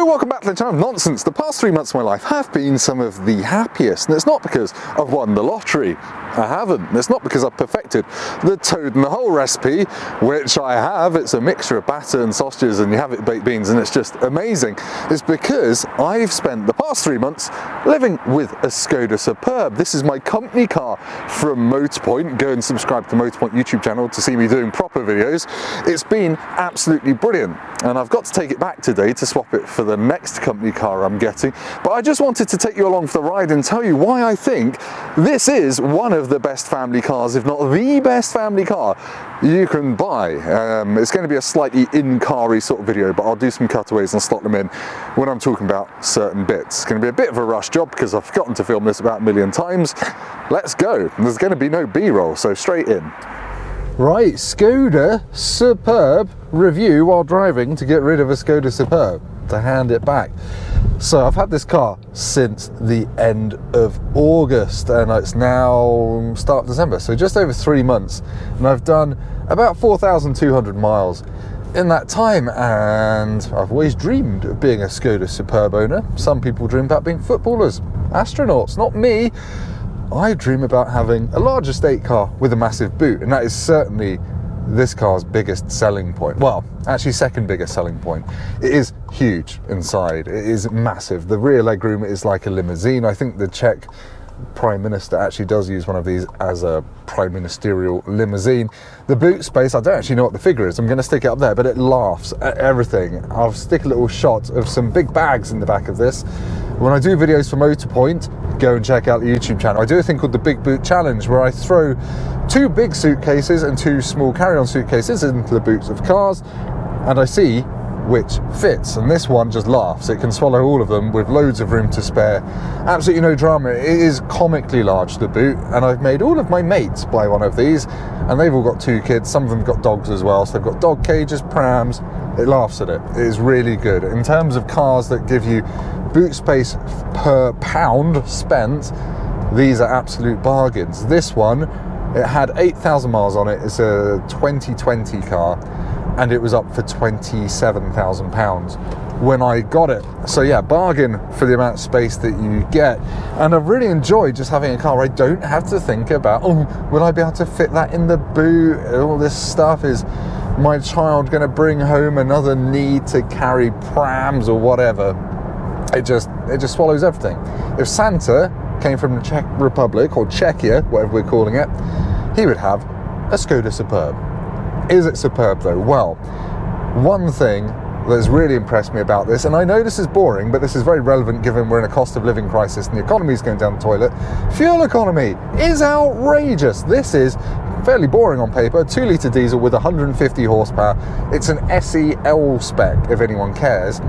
Hello, welcome back to the channel of nonsense. The past 3 months of my life have been some of the happiest, and it's not because I've won the lottery. I haven't. It's not because I've perfected the toad and the hole recipe, which I have. It's a mixture of batter and sausages, and you have it baked beans, and it's just amazing. It's because I've spent the past 3 months living with a Skoda Superb. This is my company car from Motorpoint. Go and subscribe to the Motorpoint YouTube channel to see me doing proper videos. It's been absolutely brilliant, and I've got to take it back today to swap it for the next company car I'm getting. But I just wanted to take you along for the ride and tell you why I think this is one of the best family cars, if not the best family car you can buy. It's going to be a slightly in-car-y sort of video, but I'll do some cutaways and slot them in when I'm talking about certain bits. It's going to be a bit of a rush job because I've forgotten to film this about a million times. Let's go. There's going to be no B-roll, so straight in. Right, Skoda Superb review while driving to get rid of a Skoda Superb, to hand it back. So I've had this car since the end of August, and it's now start of December, so just over 3 months, and I've done about 4,200 miles in that time, and I've always dreamed of being a Skoda Superb owner. Some people dream about being footballers, astronauts, not me. I dream about having a large estate car with a massive boot, and that is certainly this car's biggest selling point. Well, actually second biggest selling point. It is huge inside. It is massive. The rear legroom is like a limousine. I think the Czech Prime Minister actually does use one of these as a prime ministerial limousine. The boot space, I don't actually know what the figure is. I'm going to stick it up there, but it laughs at everything. I'll stick a little shot of some big bags in the back of this. When I do videos for Motorpoint, go and check out the YouTube channel. I do a thing called the Big Boot Challenge, where I throw 2 big suitcases and 2 small carry-on suitcases into the boots of cars, and I see which fits, and this one just laughs. It can swallow all of them with loads of room to spare. Absolutely no drama. It is comically large, the boot, and I've made all of my mates buy one of these, and they've all got 2 kids. Some of them got dogs as well, so they've got dog cages, prams. It laughs at it. It is really good. In terms of cars that give you boot space per pound spent, these are absolute bargains. This one, it had 8,000 miles on it. It's a 2020 car, and it was up for £27,000 when I got it. So yeah, bargain for the amount of space that you get. And I've really enjoyed just having a car where I don't have to think about, oh, will I be able to fit that in the boot? All this stuff. Is my child going to bring home another need to carry prams or whatever? It just swallows everything. If Santa came from the Czech Republic, or Czechia, whatever we're calling it, he would have a Skoda Superb. Is it superb though? Well, one thing that's really impressed me about this, and I know this is boring, but this is very relevant given we're in a cost of living crisis and the economy is going down the toilet. Fuel economy is outrageous. This is fairly boring on paper. 2-litre diesel with 150 horsepower. It's an SEL spec, if anyone cares.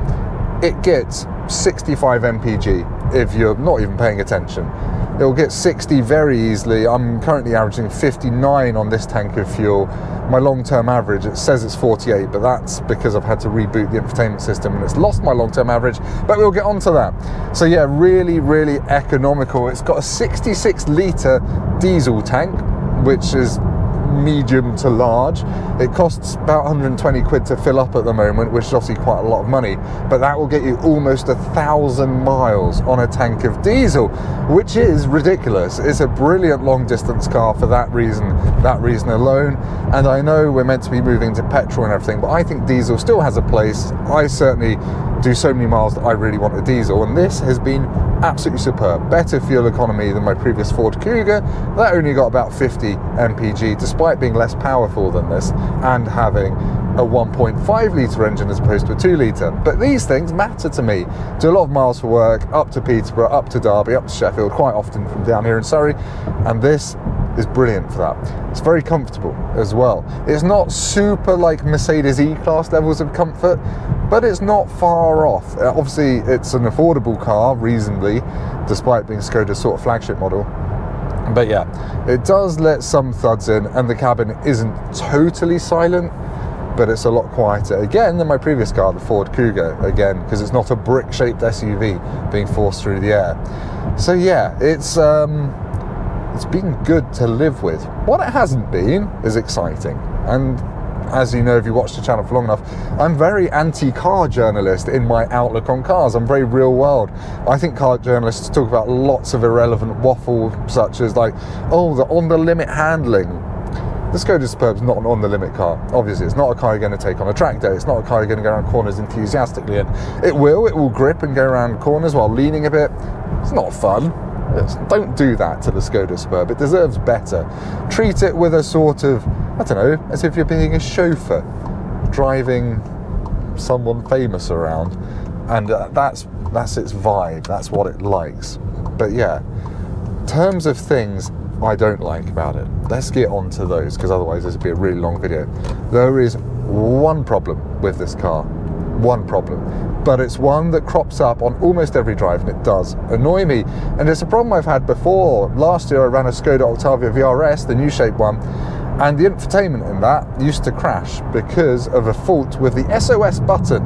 It gets 65 mpg if you're not even paying attention. It'll get 60 very easily. I'm currently averaging 59 on this tank of fuel. My long-term average, it says it's 48, but that's because I've had to reboot the infotainment system and it's lost my long-term average, but we'll get onto that. So yeah, really, really economical. It's got a 66-litre diesel tank, which is medium to large. It costs about 120 quid to fill up at the moment, which is obviously quite a lot of money, but that will get you almost 1,000 miles on a tank of diesel, which is ridiculous. It's a brilliant long distance car for that reason alone. And I know we're meant to be moving to petrol and everything, but I think diesel still has a place. I certainly do so many miles that I really want a diesel, and this has been absolutely superb. Better fuel economy than my previous Ford Kuga. That only got about 50 mpg, despite being less powerful than this and having a 1.5 litre engine as opposed to a 2 litre. But these things matter to me. Do a lot of miles for work, up to Peterborough, up to Derby, up to Sheffield, quite often from down here in Surrey, and this is brilliant for that. It's very comfortable as well. It's not super like Mercedes E-Class levels of comfort, but it's not far off. Obviously, it's an affordable car, reasonably, despite being Skoda's sort of flagship model. But yeah, it does let some thuds in, and the cabin isn't totally silent, but it's a lot quieter, again, than my previous car, the Ford Kuga, again, because it's not a brick-shaped SUV being forced through the air. So yeah, it's been good to live with. What it hasn't been is exciting, and as you know if you watched the channel for long enough, I'm very anti-car journalist in my outlook on cars. I'm very real world. I think car journalists talk about lots of irrelevant waffle, such as like, oh, the on-the-limit handling. The Skoda Superb is not an on-the-limit car. Obviously, it's not a car you're going to take on a track day. It's not a car you're going to go around corners enthusiastically in. It will grip and go around corners while leaning a bit. It's not fun. Don't do that to the Skoda Superb. It deserves better. Treat it with a sort of, I don't know, as if you're being a chauffeur driving someone famous around, and that's its vibe. That's what it likes. But yeah, in terms of things I don't like about it, let's get on to those, because otherwise this would be a really long video. There is one problem with this car. One problem, but it's one that crops up on almost every drive, and it does annoy me, and it's a problem I've had before. Last year I ran a Skoda Octavia VRS, the new shape one, and the infotainment in that used to crash because of a fault with the SOS button,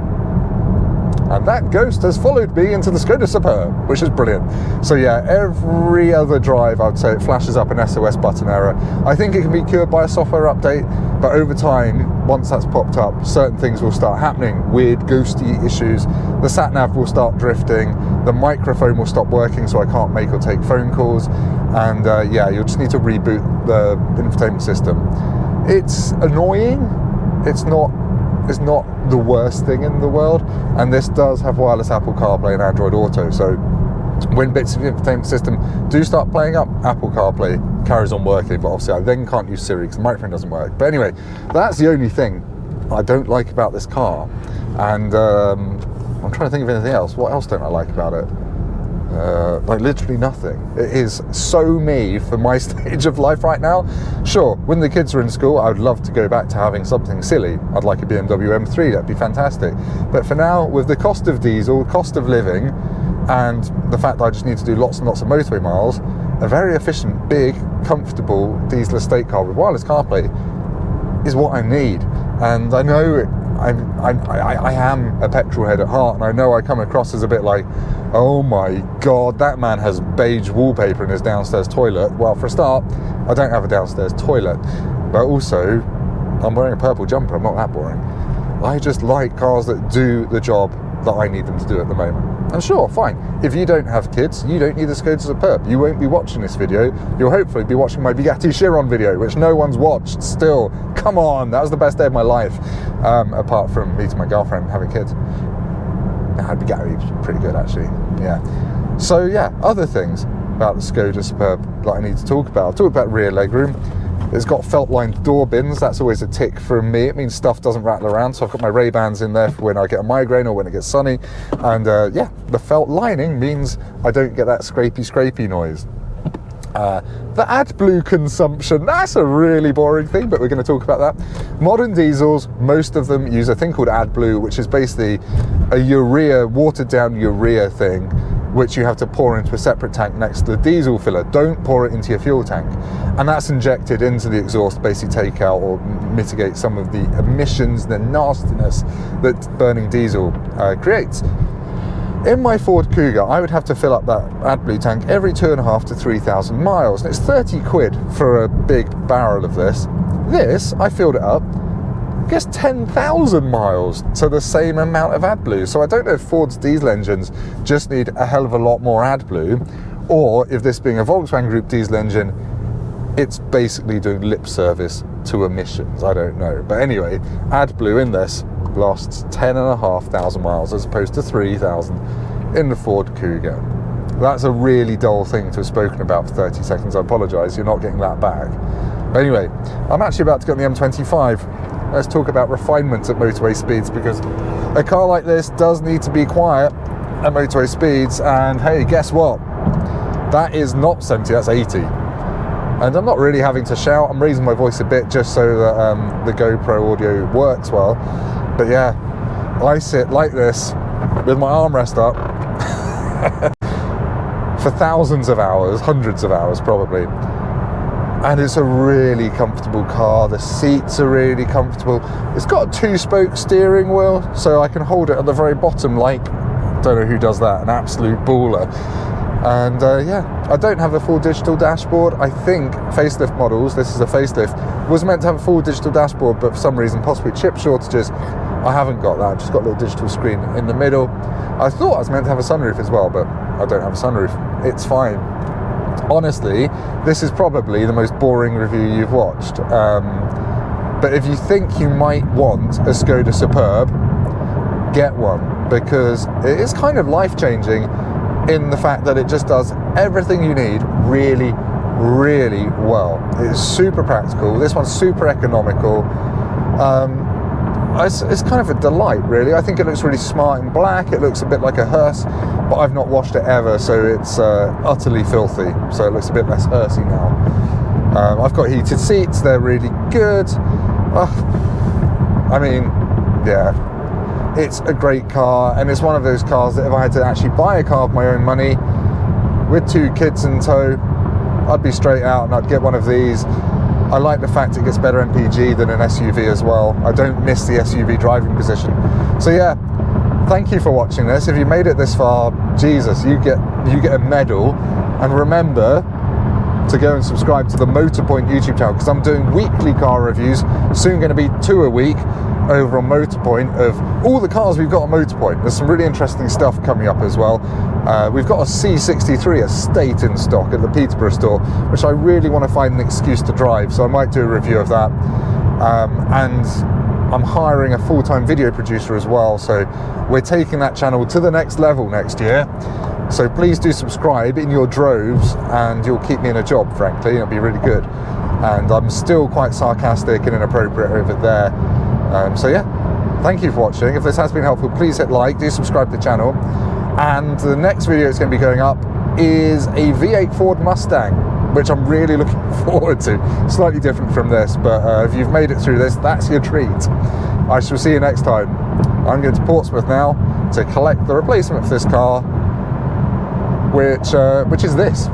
and that ghost has followed me into the Skoda Superb, which is brilliant. So yeah, every other drive I would say it flashes up an SOS button error. I think it can be cured by a software update, but over time, once that's popped up, certain things will start happening. Weird ghosty issues, the sat-nav will start drifting, the microphone will stop working so I can't make or take phone calls, and yeah, you'll just need to reboot the infotainment system. It's annoying, it's not the worst thing in the world, and this does have wireless Apple CarPlay and Android Auto, so when bits of the infotainment system do start playing up, Apple CarPlay carries on working, but obviously I then can't use Siri because the microphone doesn't work. But anyway, that's the only thing I don't like about this car, and I'm trying to think of anything else. What else don't I like about it? Like literally nothing. It is so me for my stage of life right now. Sure, when the kids are in school, I would love to go back to having something silly. I'd like a BMW M3, that'd be fantastic. But for now, with the cost of diesel, cost of living, and the fact that I just need to do lots and lots of motorway miles, a very efficient, big, comfortable diesel estate car with wireless CarPlay is what I need. And I know I am a petrol head at heart, and I know I come across as a bit like, oh my god, that man has beige wallpaper in his downstairs toilet. Well, for a start, I don't have a downstairs toilet, but also I'm wearing a purple jumper. I'm not that boring. I just like cars that do the job that I need them to do at the moment. And sure, fine, if you don't have kids, you don't need the Skoda Superb. You won't be watching this video. You'll hopefully be watching my Bugatti Chiron video, which no one's watched still. Come on, that was the best day of my life, apart from meeting my girlfriend and having kids. Bugatti was pretty good, actually. Yeah. So yeah, other things about the Skoda Superb that I need to talk about. I'll talk about rear legroom. It's got felt-lined door bins. That's always a tick from me. It means stuff doesn't rattle around. So I've got my Ray-Bans in there for when I get a migraine or when it gets sunny. And yeah, the felt lining means I don't get that scrapey noise. The AdBlue consumption, that's a really boring thing, but we're going to talk about that. Modern diesels, most of them use a thing called AdBlue, which is basically a watered down urea thing, which you have to pour into a separate tank next to the diesel filler. Don't pour it into your fuel tank. And that's injected into the exhaust, basically take out or mitigate some of the emissions, the nastiness that burning diesel creates. In my Ford Cougar, I would have to fill up that AdBlue tank every 2.5 to 3,000 miles. And it's 30 quid for a big barrel of this. This, I filled it up, gets 10,000 miles to the same amount of AdBlue. So I don't know if Ford's diesel engines just need a hell of a lot more AdBlue, or if this being a Volkswagen Group diesel engine, it's basically doing lip service to emissions. I don't know. But anyway, AdBlue in this lasts 10,500 miles as opposed to 3,000 in the Ford Cougar. That's a really dull thing to have spoken about for 30 seconds. I apologise, you're not getting that back. But anyway, I'm actually about to get on the M25. Let's talk about refinement at motorway speeds, because a car like this does need to be quiet at motorway speeds, and hey, guess what? That is not 70, that's 80. And I'm not really having to shout, I'm raising my voice a bit just so that the GoPro audio works well. But yeah, I sit like this with my armrest up for thousands of hours, hundreds of hours probably. And it's a really comfortable car. The seats are really comfortable. It's got a 2-spoke steering wheel, so I can hold it at the very bottom like, don't know who does that, an absolute baller. And yeah, I don't have a full digital dashboard. I think facelift models, this is a facelift, was meant to have a full digital dashboard, but for some reason, possibly chip shortages, I haven't got that. I've just got a little digital screen in the middle. I thought I was meant to have a sunroof as well, but I don't have a sunroof. It's fine. Honestly, this is probably the most boring review you've watched. But if you think you might want a Skoda Superb, get one, because it is kind of life-changing in the fact that it just does everything you need really, really well. It's super practical. This one's super economical. It's kind of a delight, really. I think it looks really smart in black. It looks a bit like a hearse, but I've not washed it ever, so it's utterly filthy. So it looks a bit less hearsey now. I've got heated seats. They're really good. I mean, yeah, it's a great car, and it's one of those cars that if I had to actually buy a car of my own money with 2 kids in tow, I'd be straight out and I'd get one of these. I like the fact it gets better MPG than an SUV as well. I don't miss the SUV driving position. So yeah, thank you for watching this. If you made it this far, Jesus, you get a medal. And remember to go and subscribe to the Motorpoint YouTube channel, because I'm doing weekly car reviews, soon going to be 2 a week over on Motorpoint of all the cars we've got on Motorpoint. There's some really interesting stuff coming up as well. We've got a C63 estate in stock at the Peterborough store, which I really want to find an excuse to drive, so I might do a review of that. And I'm hiring a full-time video producer as well, so we're taking that channel to the next level next year. So please do subscribe in your droves, and you'll keep me in a job, frankly. It'll be really good. And I'm still quite sarcastic and inappropriate over there. So yeah, thank you for watching. If this has been helpful, please hit like, do subscribe to the channel. And the next video that's going to be going up is a V8 Ford Mustang, which I'm really looking forward to. Slightly different from this, but if you've made it through this, that's your treat. I shall see you next time. I'm going to Portsmouth now to collect the replacement for this car, which is this.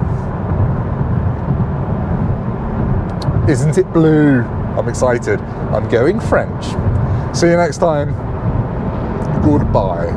Isn't it blue? I'm excited. I'm going French. See you next time. Goodbye.